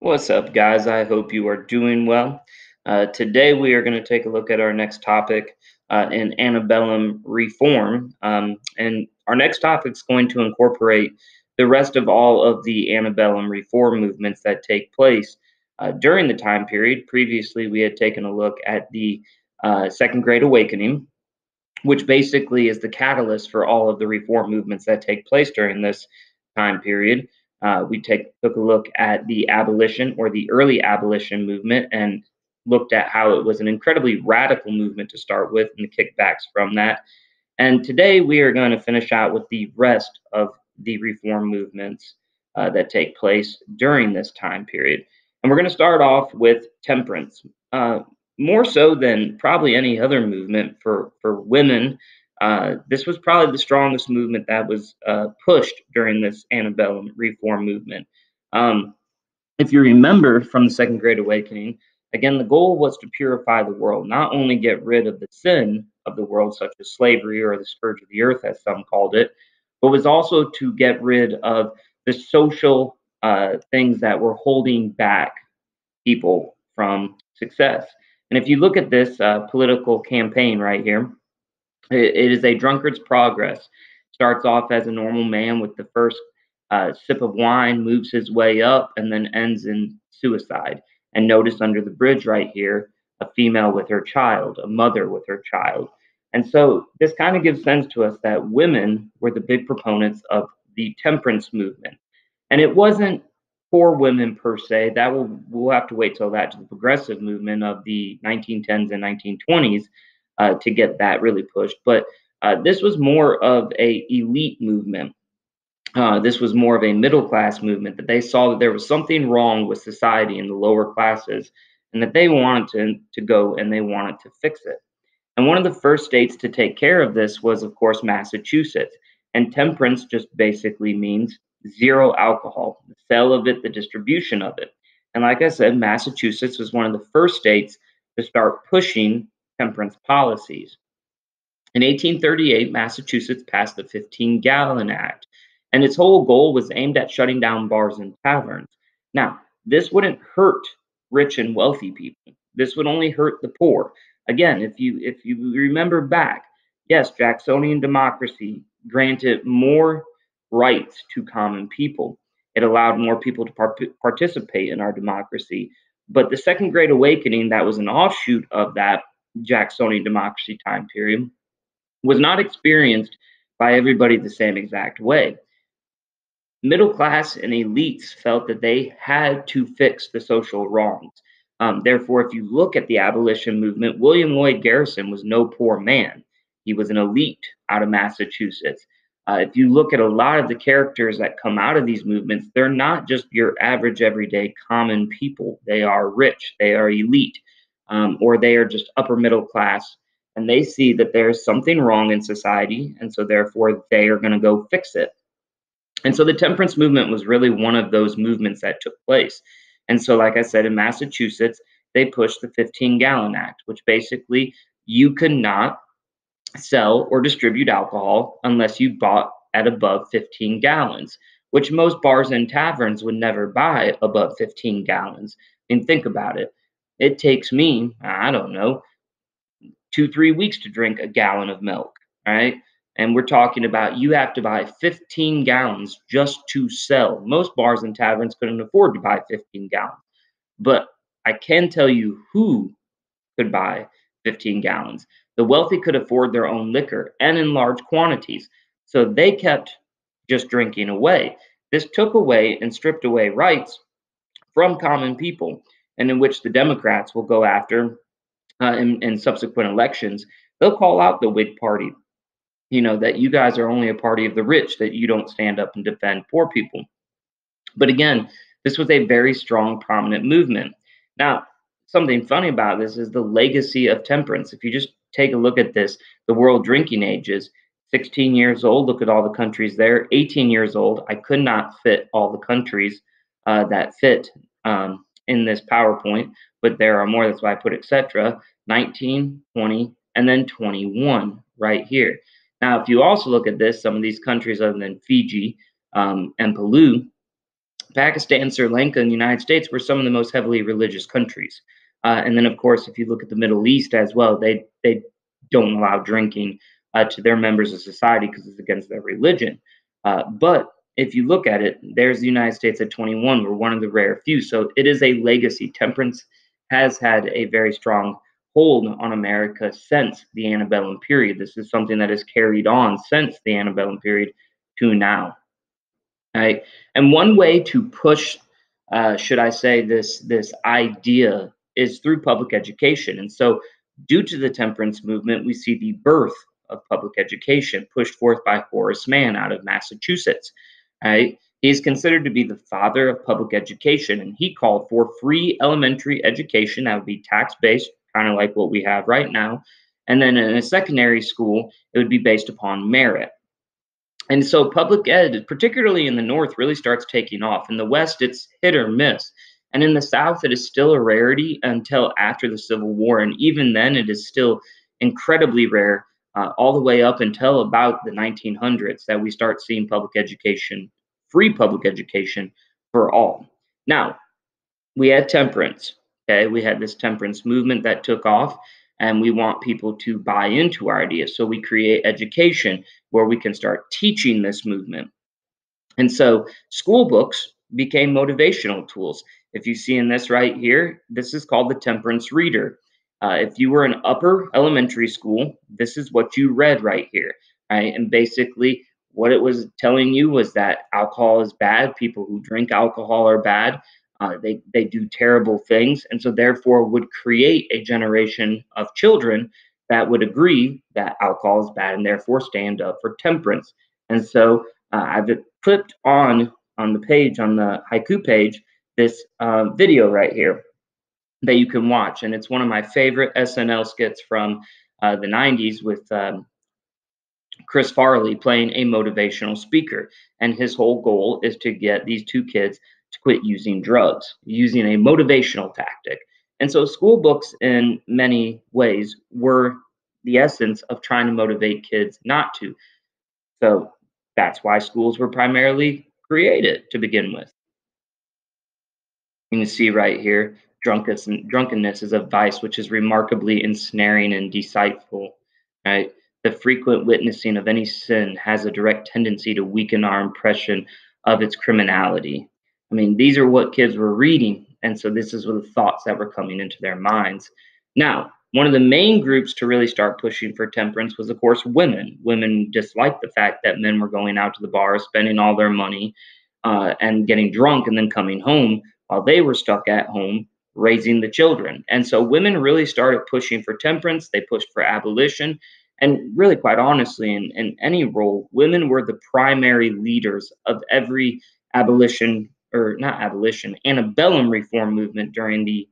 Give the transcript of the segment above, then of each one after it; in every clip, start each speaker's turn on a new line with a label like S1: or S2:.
S1: What's up, guys? I hope you are doing well. Today, we are going to take a look at our next topic in antebellum reform. And our next topic is going to incorporate the rest of all of the antebellum reform movements that take place during the time period. Previously, we had taken a look at the Second Great Awakening, which basically is the catalyst for all of the reform movements that take place during this time period. We took a look at the abolition or the early abolition movement and looked at how it was an incredibly radical movement to start with and the kickbacks from that. And today we are going to finish out with the rest of the reform movements that take place during this time period. And we're going to start off with temperance. More so than probably any other movement for women, this was probably the strongest movement that was pushed during this antebellum reform movement. Um, if you remember from the Second Great Awakening, again, the goal was to purify the world, not only get rid of the sin of the world, such as slavery or the scourge of the earth, as some called it, but was also to get rid of the social things that were holding back people from success. And if you look at this political campaign right here, it is a drunkard's progress. Starts off as a normal man with the first sip of wine, moves his way up, and then ends in suicide. And notice under the bridge right here, a female with her child, a mother with her child. And so this kind of gives sense to us that women were the big proponents of the temperance movement. And it wasn't for women per se. We'll have to wait till that to the progressive movement of the 1910s and 1920s to get that really pushed. But this was more of a elite movement. This was more of a middle class movement that they saw that there was something wrong with society in the lower classes, and that they wanted to go and they wanted to fix it. And one of the first states to take care of this was, of course, Massachusetts. And temperance just basically means zero alcohol, the sale of it, the distribution of it. And like I said, Massachusetts was one of the first states to start pushing temperance policies. In 1838, Massachusetts passed the 15-Gallon Act, and its whole goal was aimed at shutting down bars and taverns. Now, this wouldn't hurt rich and wealthy people. This would only hurt the poor. Again, if you remember back, yes, Jacksonian democracy granted more rights to common people. It allowed more people to participate in our democracy. But the Second Great Awakening, that was an offshoot of that Jacksonian democracy time period, was not experienced by everybody the same exact way. Middle class and elites felt that they had to fix the social wrongs. Therefore, if you look at the abolition movement, William Lloyd Garrison was no poor man. He was an elite out of Massachusetts. If you look at a lot of the characters that come out of these movements, they're not just your average, everyday, common people. They are rich, they are elite, or they are just upper middle class. And they see that there's something wrong in society. And so, therefore, they are going to go fix it. And so the temperance movement was really one of those movements that took place. And so, like I said, in Massachusetts, they pushed the 15-Gallon Act, which basically you could not sell or distribute alcohol unless you bought at above 15 gallons, which most bars and taverns would never buy above 15 gallons. I mean, think about it. It takes me, I don't know, 2, 3 weeks to drink a gallon of milk, right? And we're talking about you have to buy 15 gallons just to sell. Most bars and taverns couldn't afford to buy 15 gallons. But I can tell you who could buy 15 gallons. The wealthy could afford their own liquor and in large quantities. So they kept just drinking away. This took away and stripped away rights from common people, and in which the Democrats will go after in subsequent elections. They'll call out the Whig Party, that you guys are only a party of the rich, that you don't stand up and defend poor people. But again, this was a very strong, prominent movement. Now, something funny about this is the legacy of temperance. If you just take a look at this, the world drinking ages, 16 years old, look at all the countries there. 18 years old, I could not fit all the countries that fit in this PowerPoint, but there are more. That's why I put etc. 19, 20, and then 21 right here. Now, if you also look at this, some of these countries other than Fiji and Peru, Pakistan, Sri Lanka, and the United States were some of the most heavily religious countries. And then, of course, if you look at the Middle East as well, they don't allow drinking to their members of society because it's against their religion. But if you look at it, there's the United States at 21. We're one of the rare few. So it is a legacy. Temperance has had a very strong hold on America since the antebellum period. This is something that has carried on since the antebellum period to now. Right? And one way to push, should I say, this idea is through public education. And so, due to the temperance movement, we see the birth of public education pushed forth by Horace Mann out of Massachusetts. Right? He is considered to be the father of public education, and he called for free elementary education that would be tax based, kind of like what we have right now. And then in a secondary school, it would be based upon merit. And so public ed, particularly in the North, really starts taking off. In the West, it's hit or miss. And in the South, it is still a rarity until after the Civil War. And even then, it is still incredibly rare, all the way up until about the 1900s, that we start seeing public education, free public education for all. Now, we had temperance. Okay, we had this temperance movement that took off, and we want people to buy into our ideas. So we create education where we can start teaching this movement. And so school books became motivational tools. If you see in this right here, this is called the Temperance Reader. If you were in upper elementary school, this is what you read right here, right? And basically, what it was telling you was that alcohol is bad. People who drink alcohol are bad. They do terrible things, and so therefore would create a generation of children that would agree that alcohol is bad and therefore stand up for temperance. And so I've clipped on the page, on the haiku page, this video right here that you can watch, and it's one of my favorite SNL skits from the '90s with Chris Farley playing a motivational speaker, and his whole goal is to get these two kids to quit using drugs, using a motivational tactic. And so, school books, in many ways, were the essence of trying to motivate kids not to. So that's why schools were primarily created to begin with. You can see right here, drunkenness is a vice which is remarkably ensnaring and deceitful. Right? The frequent witnessing of any sin has a direct tendency to weaken our impression of its criminality. I mean, these are what kids were reading, and so this is what the thoughts that were coming into their minds. Now, one of the main groups to really start pushing for temperance was, of course, women. Women disliked the fact that men were going out to the bars, spending all their money, and getting drunk, and then coming home while they were stuck at home raising the children. And so women really started pushing for temperance, they pushed for abolition. And really, quite honestly, in any role, women were the primary leaders of every abolition, or not abolition, antebellum reform movement during the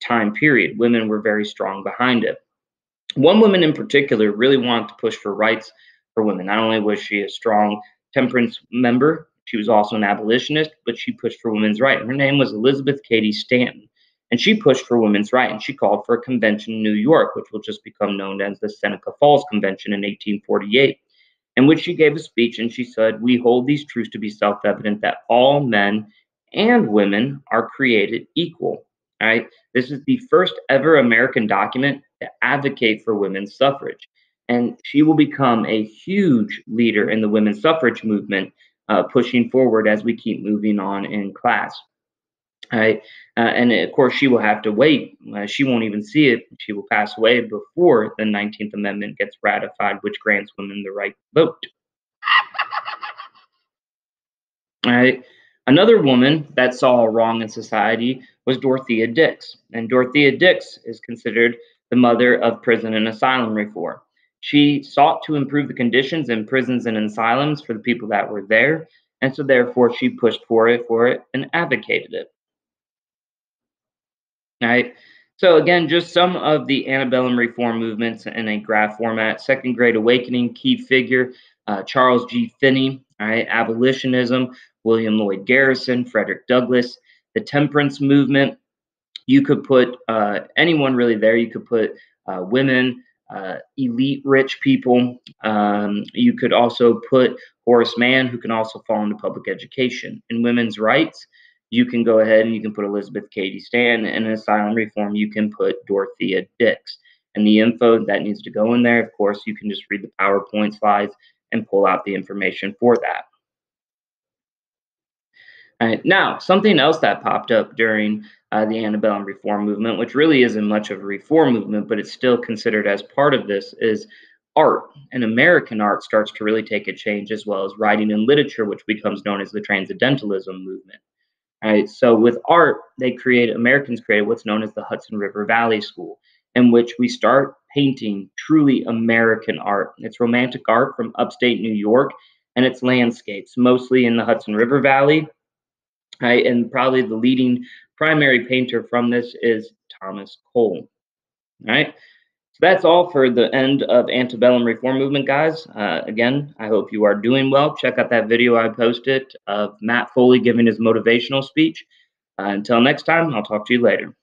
S1: time period. Women were very strong behind it. One woman in particular really wanted to push for rights for women. Not only was she a strong temperance member, she was also an abolitionist, but she pushed for women's rights. Her name was Elizabeth Cady Stanton. And she pushed for women's rights, and she called for a convention in New York, which will just become known as the Seneca Falls Convention in 1848, in which she gave a speech and she said, "We hold these truths to be self evident that all men and women are created equal." All right. This is the first ever American document to advocate for women's suffrage. And she will become a huge leader in the women's suffrage movement, pushing forward as we keep moving on in class. All right. And of course, she will have to wait. She won't even see it. She will pass away before the 19th Amendment gets ratified, which grants women the right to vote. All right. Another woman that saw a wrong in society was Dorothea Dix. And Dorothea Dix is considered the mother of prison and asylum reform. She sought to improve the conditions in prisons and asylums for the people that were there. And so, therefore, she pushed for it, and advocated it. Right. So again, just some of the antebellum reform movements in a graph format. Second Great Awakening, key figure, Charles G. Finney. All right, abolitionism, William Lloyd Garrison, Frederick Douglass, the temperance movement. You could put anyone really there. You could put women, elite rich people. You could also put Horace Mann, who can also fall into public education. In women's rights, you can go ahead and you can put Elizabeth Cady Stanton, and in asylum reform, you can put Dorothea Dix. And the info that needs to go in there, of course, you can just read the PowerPoint slides and pull out the information for that. Now, something else that popped up during the antebellum reform movement, which really isn't much of a reform movement, but it's still considered as part of this, is art. And American art starts to really take a change, as well as writing and literature, which becomes known as the Transcendentalism movement. So with art, Americans created what's known as the Hudson River Valley School, in which we start painting truly American art. It's romantic art from upstate New York, and it's landscapes, mostly in the Hudson River Valley, right? And probably the leading primary painter from this is Thomas Cole, right? So that's all for the end of antebellum reform movement, guys. Again, I hope you are doing well. Check out that video I posted of Matt Foley giving his motivational speech. Until next time, I'll talk to you later.